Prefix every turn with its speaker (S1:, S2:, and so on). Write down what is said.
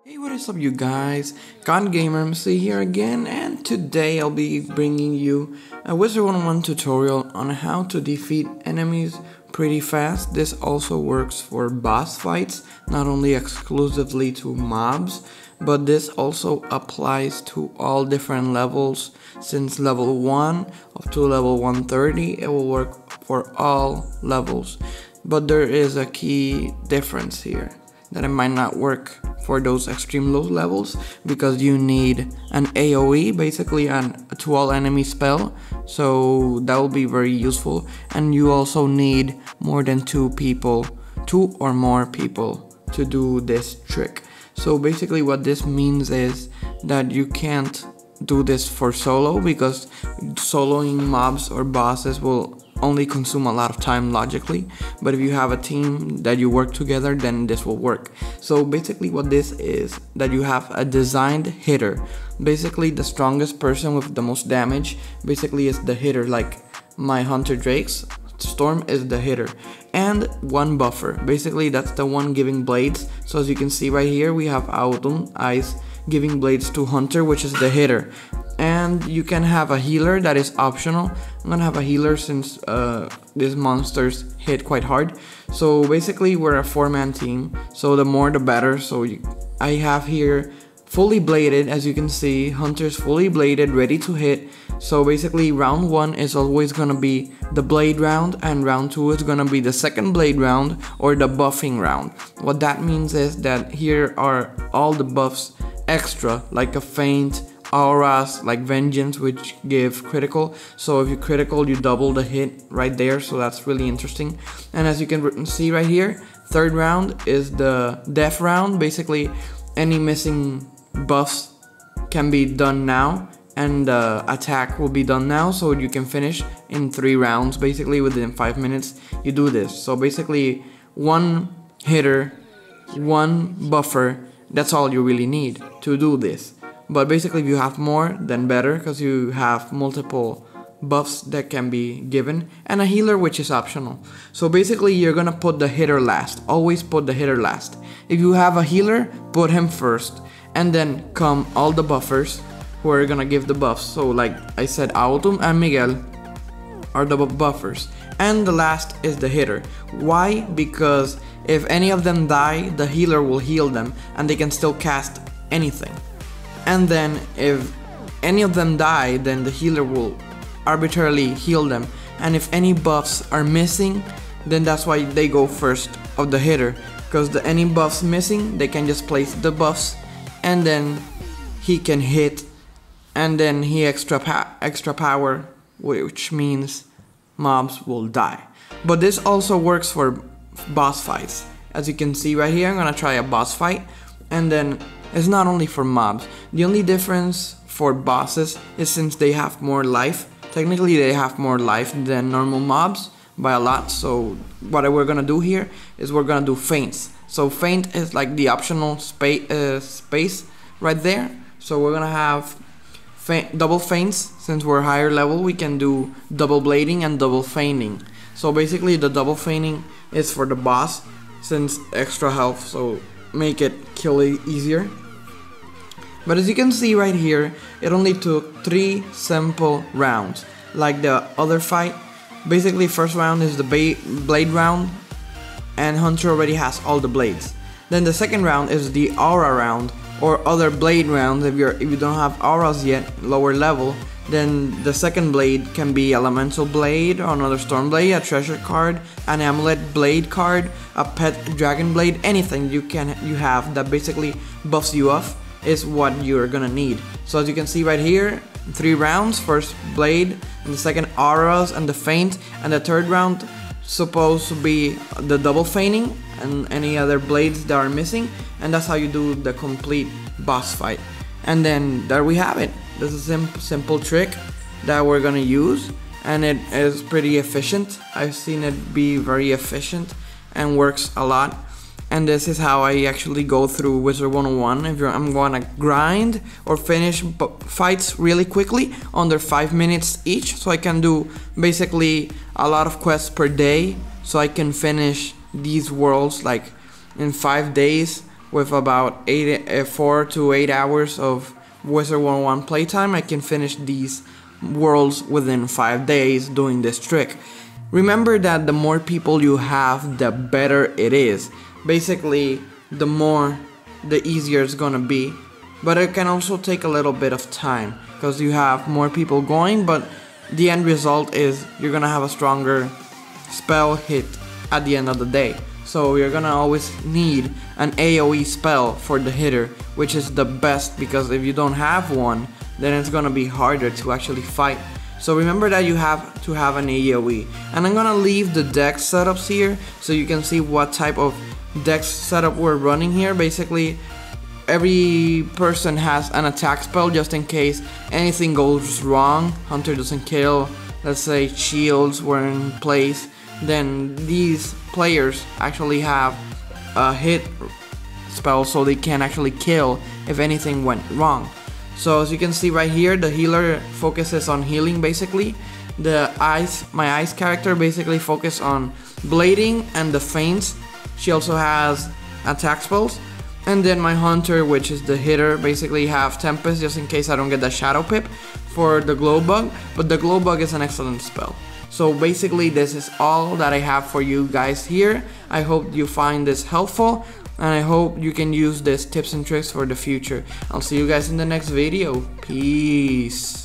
S1: Hey, what is up, you guys? codgamerMC here again, and today I'll be bringing you a Wizard101 tutorial on how to defeat enemies pretty fast. This also works for boss fights, not only exclusively to mobs, but this also applies to all different levels. Since level 1 up to level 130, it will work for all levels. But there is a key difference here, that it might not work for those extreme low levels because you need an AoE, basically an to all enemy spell, so that will be very useful. And you also need more than two or more people to do this trick. So basically what this means is that you can't do this for solo, because soloing mobs or bosses will only consume a lot of time logically, but if you have a team that you work together, then this will work. So basically what this is, that you have a designed hitter. Basically the strongest person with the most damage basically is the hitter, like my Hunter Drakes. Storm is the hitter, and one buffer, basically that's the one giving blades. So as you can see right here, we have Autumn Ice giving blades to Hunter, which is the hitter. And you can have a healer that is optional. I'm gonna have a healer since these monsters hit quite hard. So basically we're a 4-man team, so the more the better. So I have here fully bladed, as you can see, Hunter's fully bladed, ready to hit. So basically round 1 is always gonna be the blade round, and round 2 is gonna be the second blade round, or the buffing round. What that means is that here are all the buffs extra, like a feint, auras like vengeance, which give critical. So if you critical, you double the hit right there, so that's really interesting. And as you can see right here, third round is the death round. Basically any missing buffs can be done now, and the attack will be done now, so you can finish in 3 rounds. Basically within 5 minutes you do this. So basically one hitter, one buffer, that's all you really need to do this. But basically if you have more, then better, because you have multiple buffs that can be given, and a healer which is optional. So basically you're gonna put the hitter last. Always put the hitter last. If you have a healer, put him first, and then come all the buffers who are gonna give the buffs. So like I said, Autumn and Miguel are the buffers, and the last is the hitter. Why? Because if any of them die, the healer will heal them and they can still cast anything. And then if any of them die, then the healer will arbitrarily heal them. And if any buffs are missing, then that's why they go first of the hitter, because any buffs missing, they can just place the buffs, and then he can hit, and then he extra power, which means mobs will die. But this also works for boss fights. As you can see right here, I'm gonna try a boss fight, and then it's not only for mobs. The only difference for bosses is since they have more life. Technically they have more life than normal mobs by a lot. So what we're gonna do here is we're gonna do feints. So feint is like the optional space right there. So we're gonna have double feints. Since we're higher level, we can do double blading and double feigning. So basically the double feigning is for the boss, since extra health, so make it kill easier. But as you can see right here, it only took 3 simple rounds. Like the other fight, basically first round is the blade round, and Hunter already has all the blades. Then the second round is the aura round, or other blade round. If you don't have auras yet, lower level, then the second blade can be elemental blade, or another storm blade, a treasure card, an amulet blade card, a pet dragon blade. Anything you have that basically buffs you up is what you're gonna need. So as you can see right here, 3 rounds, first blade, and the second auras and the feint, and the third round supposed to be the double feigning and any other blades that are missing, and that's how you do the complete boss fight. And then there we have it. This is a simple trick that we're gonna use, and it is pretty efficient. I've seen it be very efficient and works a lot. And this is how I actually go through Wizard101. I'm gonna grind or finish fights really quickly, under 5 minutes each, so I can do basically a lot of quests per day, so I can finish these worlds like in 5 days with about 4 to 8 hours of Wizard101 playtime, I can finish these worlds within 5 days doing this trick. Remember that the more people you have, the better it is. Basically, the easier it's gonna be. But it can also take a little bit of time because you have more people going, but the end result is you're gonna have a stronger spell hit at the end of the day. So you're gonna always need an AoE spell for the hitter, which is the best, because if you don't have one, then it's gonna be harder to actually fight. So remember that you have to have an AoE. And I'm gonna leave the deck setups here so you can see what type of deck setup we're running here. Basically, every person has an attack spell just in case anything goes wrong. Hunter doesn't kill, let's say shields were in place, then these players actually have a hit spell so they can actually kill if anything went wrong. So as you can see right here, the healer focuses on healing basically. My ice character basically focus on blading and the feints. She also has attack spells. And then my hunter, which is the hitter, basically have Tempest just in case I don't get the Shadow Pip for the Glow Bug. But the Glow Bug is an excellent spell. So basically this is all that I have for you guys here. I hope you find this helpful, and I hope you can use these tips and tricks for the future. I'll see you guys in the next video. Peace.